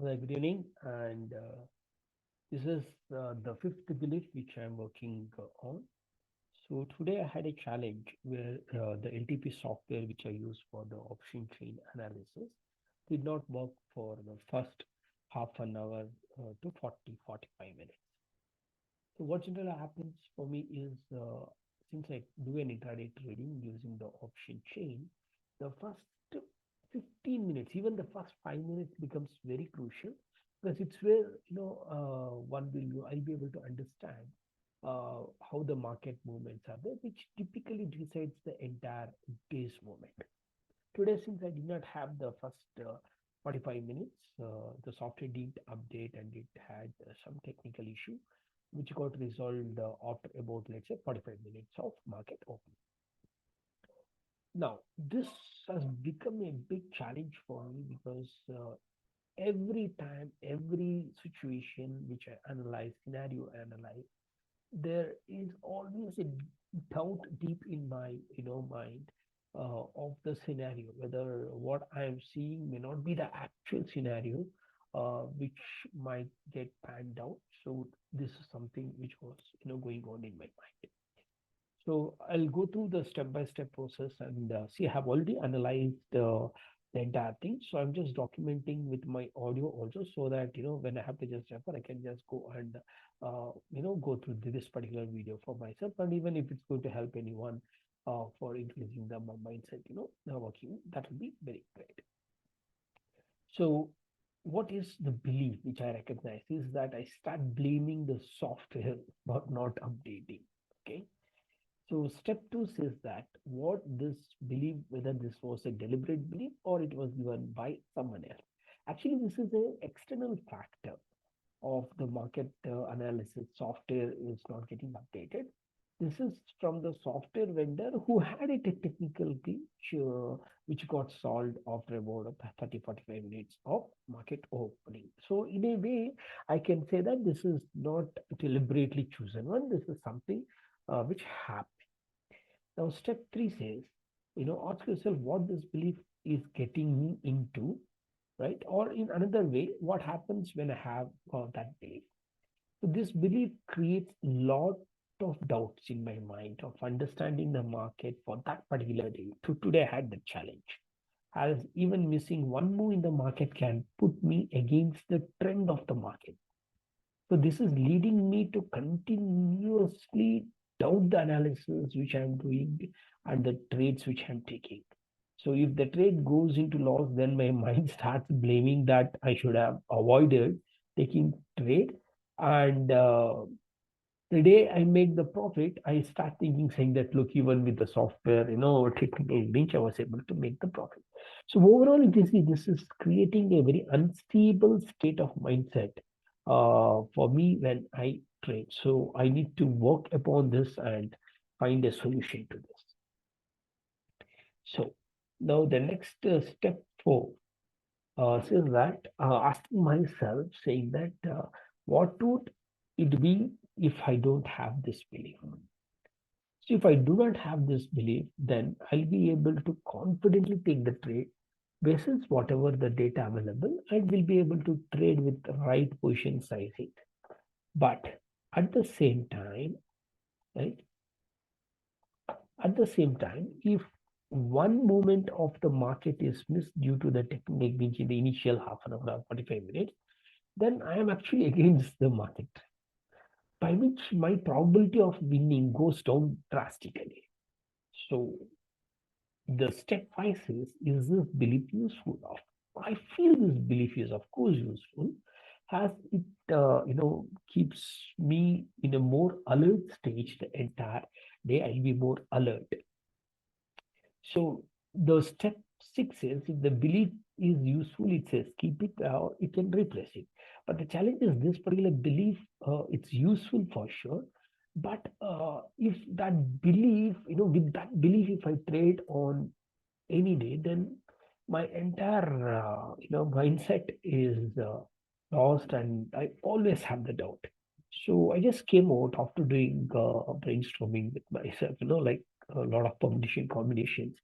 Good evening, and this is the fifth belief which I'm working on. So today I had a challenge where the LTP software which I use for the option chain analysis did not work for the first half an hour to 40-45 minutes. So what generally happens for me is since I do an intraday trading using the option chain, the first 15 minutes, even the first 5 minutes becomes very crucial because it's where I'll be able to understand how the market movements are there, which typically decides the entire day's movement. Today, since I did not have the first 45 minutes, the software didn't update and it had some technical issue which got resolved after about, let's say, 45 minutes of market opening. Now, this has become a big challenge for me because every time, every situation which I analyze, scenario analyze, there is always a doubt deep in my mind of the scenario, whether what I am seeing may not be the actual scenario which might get panned out. So this is something which was going on in my mind. So I'll go through the step-by-step process and see. I have already analyzed the entire thing, so I'm just documenting with my audio also, so that when I have to just refer, I can just go and go through this particular video for myself, and even if it's going to help anyone for increasing the mindset, working, that will be very great. So what is the belief which I recognize is that I start blaming the software for not updating. Okay, so step two says that what this belief, whether this was a deliberate belief or it was given by someone else. Actually, this is an external factor of the market analysis. Software is not getting updated. This is from the software vendor who had a technical glitch which got solved after about 30-45 minutes of market opening. So in a way, I can say that this is not deliberately chosen one. This is something which happened. Now, step three says, ask yourself what this belief is getting me into, right? Or in another way, what happens when I have that belief? So this belief creates a lot of doubts in my mind of understanding the market for that particular day. To today, I had the challenge. As even missing one move in the market can put me against the trend of the market. So this is leading me to continuously doubt the analysis which I'm doing and the trades which I'm taking. So if the trade goes into loss, then my mind starts blaming that I should have avoided taking trade. And the day I make the profit, I start thinking, saying that look, even with the software, technical niche, I was able to make the profit. So overall, if you see, this is creating a very unstable state of mindset for me when I trade. So I need to work upon this and find a solution to this. So now the next step four says that asking myself, saying that what would it be if I don't have this belief? So if I do not have this belief, then I'll be able to confidently take the trade basis whatever the data available and will be able to trade with the right position sizing. But at the same time, right? At the same time, if one moment of the market is missed due to the technique which in the initial half an hour or 45 minutes, then I am actually against the market, by which my probability of winning goes down drastically. So the step five says, is this belief useful? I feel this belief is of course useful, as it keeps me in a more alert stage the entire day. I'll be more alert. So the step six says if the belief is useful, it says keep it or it can replace it. But the challenge is this particular belief, it's useful for sure. But if that belief, with that belief, if I trade on any day, then my entire mindset is lost, and I always have the doubt. So I just came out after doing brainstorming with myself, like a lot of permutation combinations.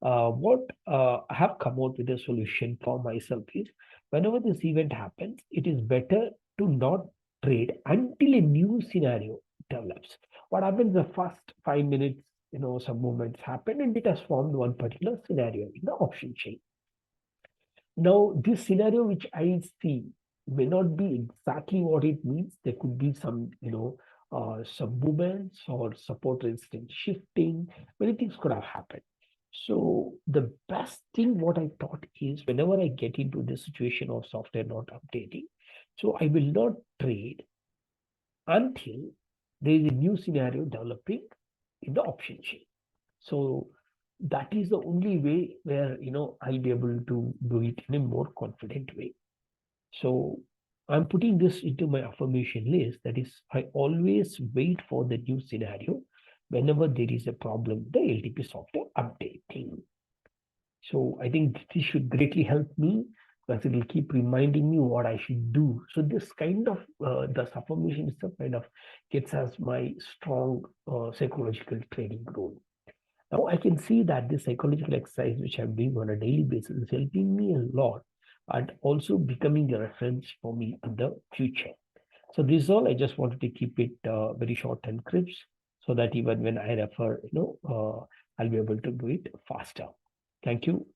What I have come out with a solution for myself is whenever this event happens, it is better to not trade until a new scenario develops. What happens the first 5 minutes, some movements happen and it has formed one particular scenario in the option chain. Now, this scenario which I see may not be exactly what it means. There could be some movements or support resistance shifting. Many things could have happened. So the best thing what I thought is whenever I get into this situation of software not updating, so I will not trade until there is a new scenario developing in the option chain. So that is the only way where I'll be able to do it in a more confident way. So I'm putting this into my affirmation list. That is, I always wait for the new scenario whenever there is a problem, the LTP software updating. So I think this should greatly help me because it will keep reminding me what I should do. So this kind of the affirmation itself kind of gets as my strong psychological training role. Now I can see that this psychological exercise which I'm doing on a daily basis is helping me a lot and also becoming a reference for me in the future. So this is all. I just wanted to keep it very short and crisp so that even when I refer, I'll be able to do it faster. Thank you.